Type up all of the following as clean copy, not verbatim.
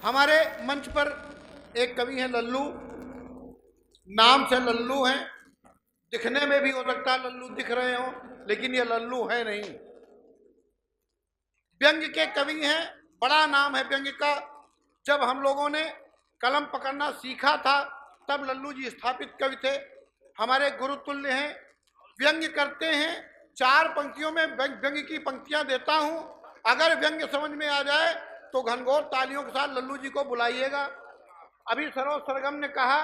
हमारे मंच पर एक कवि हैं लल्लू, नाम से लल्लू हैं, दिखने में भी हो सकता है लल्लू दिख रहे हो, लेकिन ये लल्लू है नहीं। व्यंग्य के कवि हैं, बड़ा नाम है व्यंग्य का। जब हम लोगों ने कलम पकड़ना सीखा था तब लल्लू जी स्थापित कवि थे, हमारे गुरुतुल्य हैं, व्यंग्य करते हैं। 4 पंक्तियों में व्यंग्य की पंक्तियां देता हूं, अगर व्यंग्य समझ में आ जाए तो घनघोर तालियों के साथ लल्लू जी को बुलाइएगा। अभी सरोज सरगम ने कहा,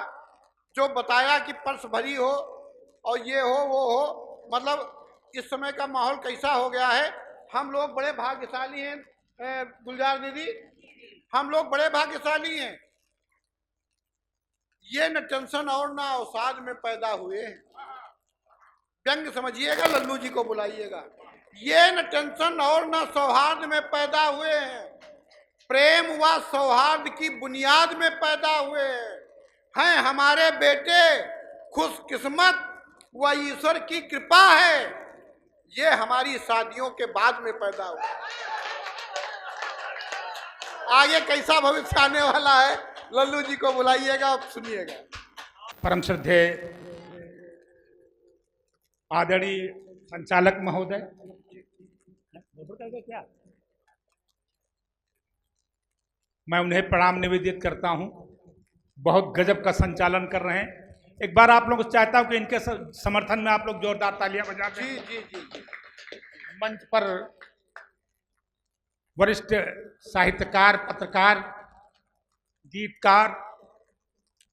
जो बताया कि पर्स भरी हो और ये हो वो हो, मतलब इस समय का माहौल कैसा हो गया है। हम लोग बड़े भाग्यशाली हैं गुलजार दीदी, हम लोग बड़े भाग्यशाली हैं। ये न टेंशन और ना अवसाद में पैदा हुए हैं। व्यंग्य समझिएगा, लल्लू जी को बुलाइएगा। ये न टेंशन और न सौहार्द में पैदा हुए हैं, प्रेम व सौहार्द की बुनियाद में पैदा हुए हैं हमारे बेटे, खुशकिस्मत व ईश्वर की कृपा है, ये हमारी शादियों के बाद में पैदा हुआ। आगे कैसा भविष्य आने वाला है, लल्लू जी को बुलाइएगा, आप सुनिएगा। परम श्रद्धेय आदरणीय संचालक महोदय, क्या मैं उन्हें प्रणाम निवेदित करता हूं। बहुत गजब का संचालन कर रहे हैं। एक बार आप लोग चाहता हूं कि इनके समर्थन में आप लोग जोरदार तालियां बजा दें। जी जी जी जी। मंच पर वरिष्ठ साहित्यकार, पत्रकार, गीतकार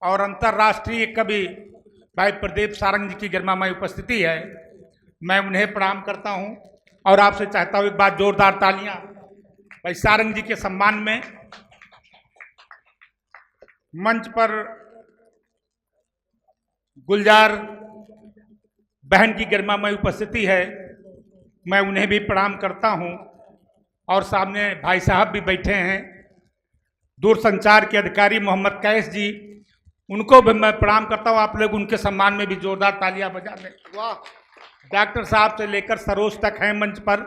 और अंतर्राष्ट्रीय कवि भाई प्रदीप सारंग जी की गरिमामय उपस्थिति है, मैं उन्हें प्रणाम करता हूं और आपसे चाहता हूं एक बार जोरदार तालियां भाई सारंग जी के सम्मान में। मंच पर गुलजार बहन की गरिमामय उपस्थिति है, मैं उन्हें भी प्रणाम करता हूं और सामने भाई साहब भी बैठे हैं, दूरसंचार के अधिकारी मोहम्मद कैस जी, उनको भी मैं प्रणाम करता हूं। आप लोग उनके सम्मान में भी जोरदार तालियां बजा दें। वाह। डॉक्टर साहब से लेकर सरोज तक हैं मंच पर।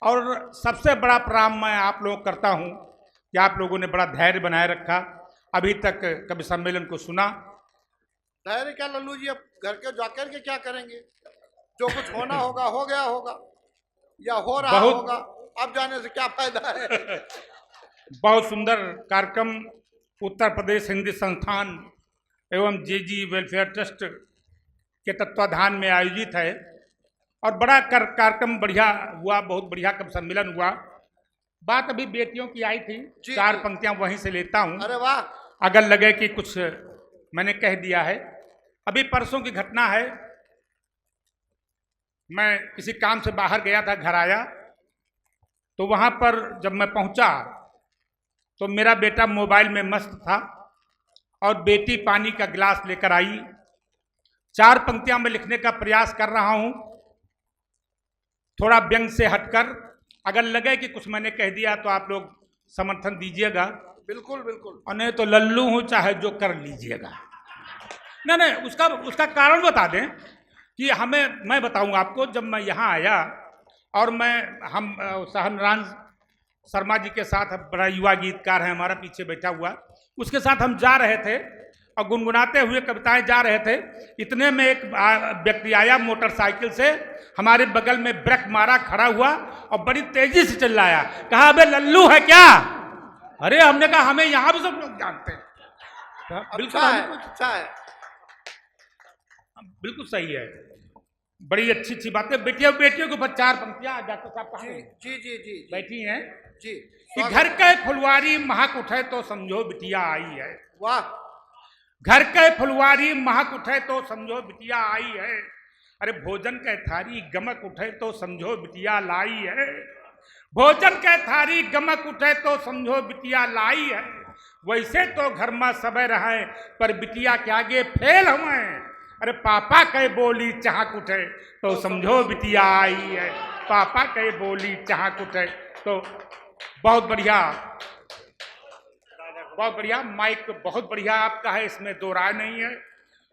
और सबसे बड़ा प्रणाम मैं आप लोग करता हूं कि आप लोगों ने बड़ा धैर्य बनाए रखा, अभी तक कवि सम्मेलन को सुना। धैर्य क्या लल्लू जी, अब घर के जाकर के क्या करेंगे, जो कुछ होना होगा हो गया होगा या हो रहा होगा, अब जाने से क्या फायदा है। बहुत सुंदर कार्यक्रम उत्तर प्रदेश हिंदी संस्थान एवं जेजी वेलफेयर ट्रस्ट के तत्वाधान में आयोजित है और बड़ा कार्यक्रम बढ़िया हुआ, बहुत बढ़िया कवि सम्मेलन हुआ। बात अभी बेटियों की आई थी, 4 पंक्तियां वहीं से लेता हूं। अरे वाह। अगर लगे कि कुछ मैंने कह दिया है। अभी परसों की घटना है, मैं किसी काम से बाहर गया था, घर आया तो वहां पर जब मैं पहुंचा तो मेरा बेटा मोबाइल में मस्त था और बेटी पानी का गिलास लेकर आई। 4 पंक्तियां मैं लिखने का प्रयास कर रहा हूं, थोड़ा व्यंग से हटकर। अगर लगे कि कुछ मैंने कह दिया तो आप लोग समर्थन दीजिएगा। बिल्कुल बिल्कुल। और नहीं तो लल्लू हूं, चाहे जो कर लीजिएगा। नहीं, उसका कारण बता दें कि मैं बताऊंगा आपको। जब मैं यहाँ आया और हम सहनरान शर्मा जी के साथ, बड़ा युवा गीतकार है हमारा पीछे बैठा हुआ, उसके साथ हम जा रहे थे और गुनगुनाते हुए कविताएं जा रहे थे। इतने में एक व्यक्ति आया मोटरसाइकिल से, हमारे बगल में ब्रेक मारा, खड़ा हुआ और बड़ी तेजी से चिल्लाया, कहा अबे लल्लू है क्या। अरे हमने कहा हमें यहाँ भी सब लोग जानते हैं। बिल्कुल अच्छा है, बिल्कुल सही है, बड़ी अच्छी बात है। बेटियों के ऊपर 4 पंक्तियां डॉक्टर साहब कहा जी जी जी बैठी हैं जी। कि घर के फुलवारी महक उठे तो समझो बिटिया आई है। वाह। घर के फुलवारी महक उठे तो समझो बिटिया आई है, अरे भोजन के थारी गमक उठे तो समझो बिटिया लाई है। भोजन के थारी गमक उठे तो समझो बिटिया लाई है, वैसे तो घर में सबे रहे पर बिटिया के आगे फेल हुए। अरे पापा कहे बोली चाहक उठे तो समझो बिटिया आई है, पापा कहे बोली चाहक उठे। तो बहुत बढ़िया, बहुत बढ़िया। माइक बहुत बढ़िया आपका है, इसमें 2 राय नहीं है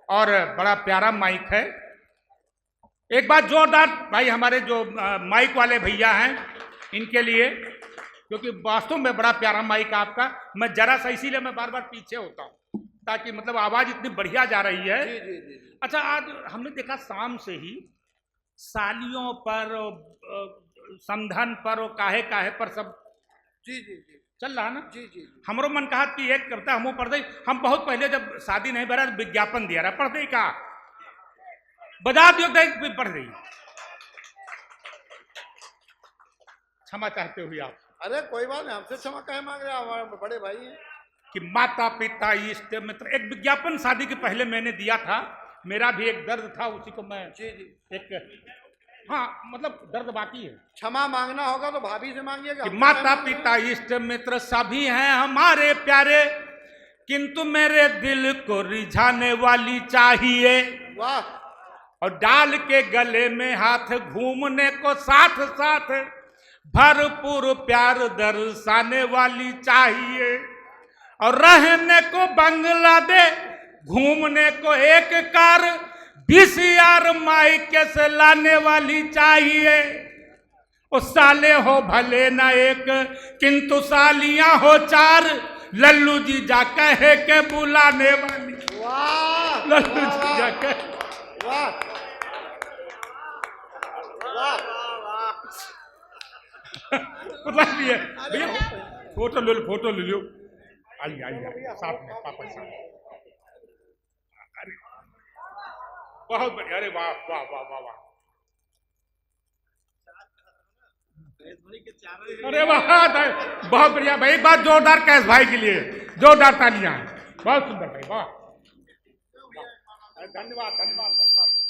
और बड़ा प्यारा माइक है। एक बात जोरदार भाई, हमारे जो माइक वाले भैया हैं इनके लिए क्योंकि वास्तव में बड़ा प्यारा माइक आपका। मैं जरा सा इसीलिए मैं बार बार पीछे होता हूँ, ताकि मतलब आवाज इतनी बढ़िया जा रही है। जी जी जी। अच्छा, आज हमने देखा शाम से ही सालियों पर, समधन पर और काहे काहे पर सब जी जी जी चल रहा ना। जी जी। हमरो मन कहा कि एक करता हमू पढ़ दे। हम बहुत पहले जब शादी नहीं भरा विज्ञापन दिया रहा, पढ़ दे का बजा दियो पढ़ रही। क्षमा चाहते हुए आप। अरे कोई बात नहीं, हमसे क्षमा कहे मांग रहे हैं, हमारे बड़े भाई हैं। कि माता पिता इष्ट मित्र, एक विज्ञापन शादी के पहले मैंने दिया था। मेरा भी एक दर्द था, उसी को मैं जी जी। एक, हाँ मतलब दर्द बाकी है। क्षमा मांगना होगा तो भाभी से मांगिएगा। कि माता पिता इष्ट मित्र सभी हैं हमारे प्यारे, किंतु मेरे दिल को रिझाने वाली चाहिए। वाह। और डाल के गले में हाथ घूमने को साथ साथ भरपूर प्यार दर्शाने वाली चाहिए। और रहने को बंगला दे, घूमने को एक कार, 20,000 मायके से लाने वाली चाहिए। ओ साले हो भले न एक, किंतु सालियां हो 4, लल्लू जी जा कहे के बुलाने वाली। वाह। लल्लू जी जा कहे। वाह वाह। मतलब ये भैया फोटो ले लो। आइए साथ में पापा साथ। अरे बहुत बढ़िया। अरे वाह वाह वाह वाह वाह। अरे वाह, बहुत बढ़िया भाई। एक बात जोरदार कैश भाई के लिए, जोरदार तालियां। बहुत सुंदर भाई, वाह। धन्यवाद धन्यवाद धन्यवाद।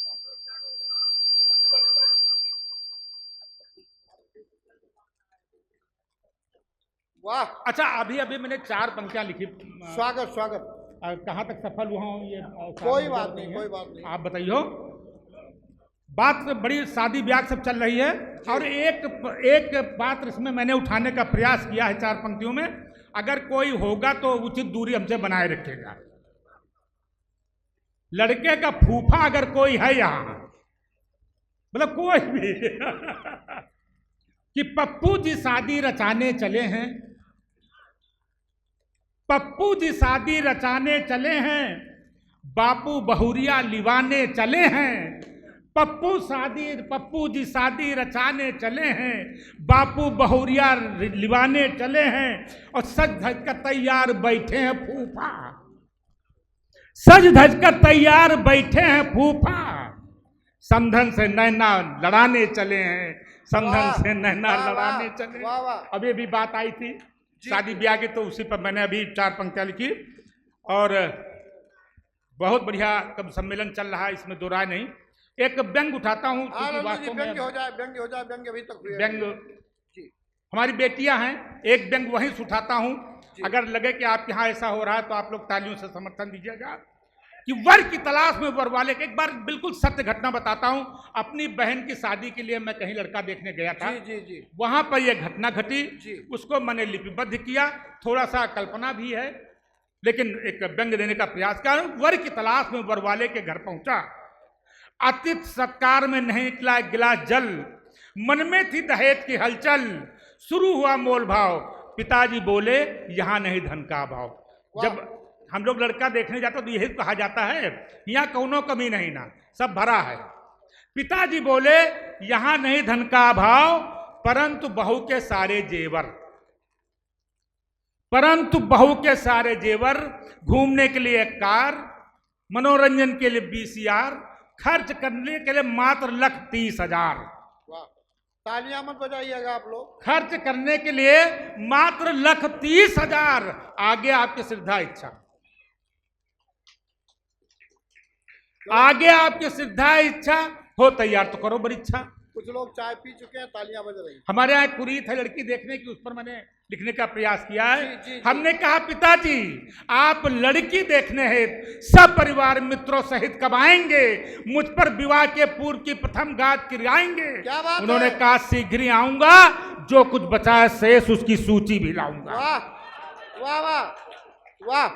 वाह। अच्छा, अभी अभी मैंने 4 पंक्तियां लिखी। स्वागत स्वागत। कहाँ तक सफल हुआ हूँ ये कोई बात नहीं, कोई बात नहीं। आप बताइए। बात बड़ी शादी ब्याह सब चल रही है, और एक बात इसमें मैंने उठाने का प्रयास किया है 4 पंक्तियों में। अगर कोई होगा तो उचित दूरी हमसे बनाए रखेगा। लड़के का फूफा अगर कोई है यहाँ, मतलब कोई भी कि पप्पू जी शादी रचाने चले हैं, पप्पू जी शादी रचाने चले हैं, बापू बहुरिया लिवाने चले हैं। पप्पू जी शादी रचाने चले हैं, बापू बहुरिया लिवाने चले हैं। और सज धज कर तैयार बैठे हैं फूफा, सज धज कर तैयार बैठे हैं फूफा। समधन से नैना लड़ाने चले हैं, समधन से नैना लड़ाने चले। वाह वाह। अभी अभी बात आई थी शादी ब्याह की, तो उसी पर मैंने अभी 4 पंक्तियां लिखी। और बहुत बढ़िया कब सम्मेलन चल रहा है, इसमें दो राय नहीं। एक व्यंग उठाता हूँ, वास्तव में व्यंग्य हो जाए, व्यंग्य हो जाए। व्यंग्य अभी तक हुए व्यंग जी। हमारी बेटियां हैं, एक व्यंग वहीं से उठाता हूँ। अगर लगे कि आपके यहाँ ऐसा हो रहा है तो आप लोग तालियों से समर्थन दीजिएगा। कि वर की तलाश में वर वाले के, एक बार बिल्कुल सत्य घटना बताता हूँ। अपनी बहन की शादी के लिए मैं कहीं लड़का देखने गया था। जी जी जी। वहां पर यह घटना घटी जी। उसको मैंने लिपिबद्ध किया। थोड़ा सा कल्पना भी है, लेकिन एक व्यंग देने का प्रयास किया। वर की तलाश में वर वाले के घर पहुंचा, अतिथि सत्कार में नहीं निकला एक गिलास जल, मन में थी दहेज की हलचल, शुरू हुआ मोल भाव, पिताजी बोले यहाँ नहीं धन का भाव। जब हम लोग लड़का देखने जाते तो यही कहा जाता है, यहाँ कौनो कमी नहीं ना, सब भरा है। पिताजी बोले यहाँ नहीं धन का भाव, परंतु बहू के सारे जेवर, परंतु बहू के सारे जेवर, घूमने के लिए एक कार, मनोरंजन के लिए 20,000, खर्च करने के लिए मात्र 1,30,000। वाह, तालियां मत बजाइएगा आप लोग। खर्च करने के लिए मात्र 1,30,000। आगे आपकी श्रद्धा इच्छा, आगे आपकी श्रद्धा इच्छा हो, तैयार तो करो बड़ी इच्छा। कुछ लोग चाय पी चुके हैं, तालियां बज रही। हमारे यहाँ कुरीत है लड़की देखने की, उस पर मैंने लिखने का प्रयास किया है। जी, जी, जी। हमने कहा पिताजी आप लड़की देखने हैं सब परिवार मित्रों सहित कब आएंगे, मुझ पर विवाह के पूर्व की प्रथम गाज किराएंगे। क्या बात उन्होंने है? कहा शीघ्र ही आऊंगा, जो कुछ बचा है शेष उसकी सूची भी लाऊंगा। वाह वाह वाह वाह।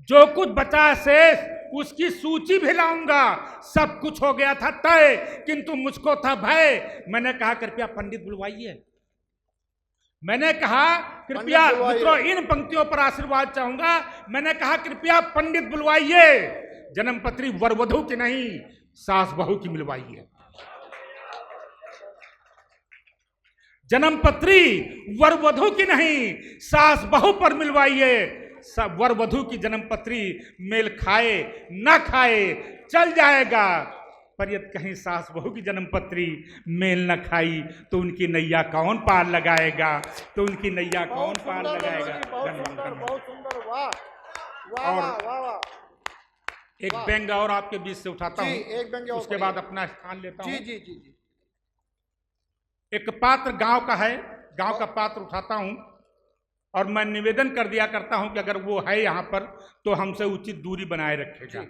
जो कुछ बचा है शेष उसकी सूची भी लाऊंगा। सब कुछ हो गया था तय, किंतु मुझको था भय। मैंने कहा कृपया पंडित बुलवाइए। मैंने कहा कृपया पंडित बुलवाइए। मित्रों इन पंक्तियों पर आशीर्वाद चाहूंगा। मैंने कहा कृपया पंडित बुलवाइए, जन्मपत्री वर वधू की नहीं सास बहू की मिलवाइए। जन्मपत्री वर वधू की नहीं सास बहू पर मिलवाइए। वर वधू की जन्मपत्री मेल खाए ना खाए चल जाएगा, पर यदि कहीं सास बहू की जन्मपत्री मेल न खाई तो उनकी नैया कौन पार लगाएगा, तो उनकी नैया कौन बहुत पार सुंदर लगाएगा। लल्लू जी, बहुत धन्यवाद, सुंदर, धन्यवाद। बहुत सुंदर, वाह वाह और वाह वाह वाह। एक वाह। व्यंग और आपके बीच से उठाता जी, हूं, एक व्यंग्य और उसके पढ़िए। बाद अपना स्थान लेता जी हूं। जी जी जी। एक पात्र गांव का है, गांव का पात्र उठाता हूं और मैं निवेदन कर दिया करता हूं कि अगर वो है यहां पर तो हमसे उचित दूरी बनाए रखेगा।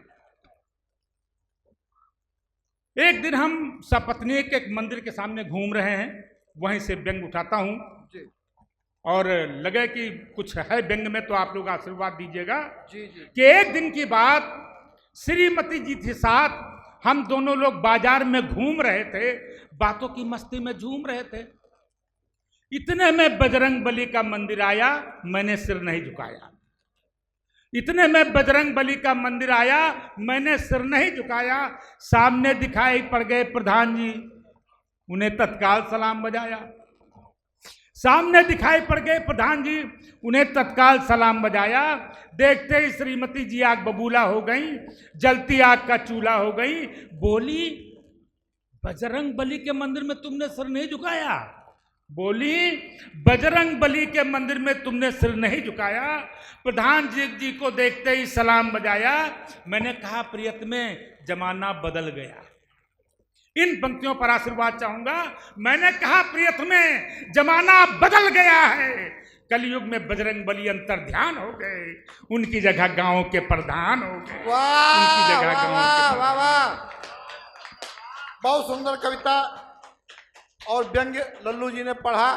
एक दिन हम सपत्नी के एक मंदिर के सामने घूम रहे हैं, वहीं से व्यंग उठाता हूं जी और लगे कि कुछ है व्यंग में तो आप लोग आशीर्वाद दीजिएगा। जी जी कि एक दिन की बात, श्रीमती जी के साथ हम दोनों लोग बाजार में घूम रहे थे, बातों की मस्ती में झूम रहे थे। इतने में बजरंग बली का मंदिर आया, मैंने सिर नहीं झुकाया। इतने में बजरंग बली का मंदिर आया, मैंने सिर नहीं झुकाया। सामने दिखाई पड़ गए प्रधान जी, उन्हें तत्काल सलाम बजाया। सामने दिखाई पड़ गए प्रधान जी, उन्हें तत्काल सलाम बजाया। देखते ही श्रीमती जी आग बबूला हो गई, जलती आग का चूल्हा हो गई। बोली, बजरंग बली के मंदिर में तुमने सिर नहीं झुकाया? बोली, बजरंग बली के मंदिर में तुमने सिर नहीं झुकाया। प्रधान जी को देखते ही सलाम बजाया। मैंने कहा प्रियतमे जमाना बदल गया। इन पंक्तियों पर आशीर्वाद चाहूंगा। मैंने कहा प्रियतमे जमाना बदल गया है, कलयुग में बजरंग बली अंतर ध्यान हो गए, उनकी जगह गांव के प्रधान हो गए। वाह उनकी जगह वाह गांव वाह के वाह वाह। बहुत सुंदर कविता और व्यंग्य लल्लू जी ने पढ़ा।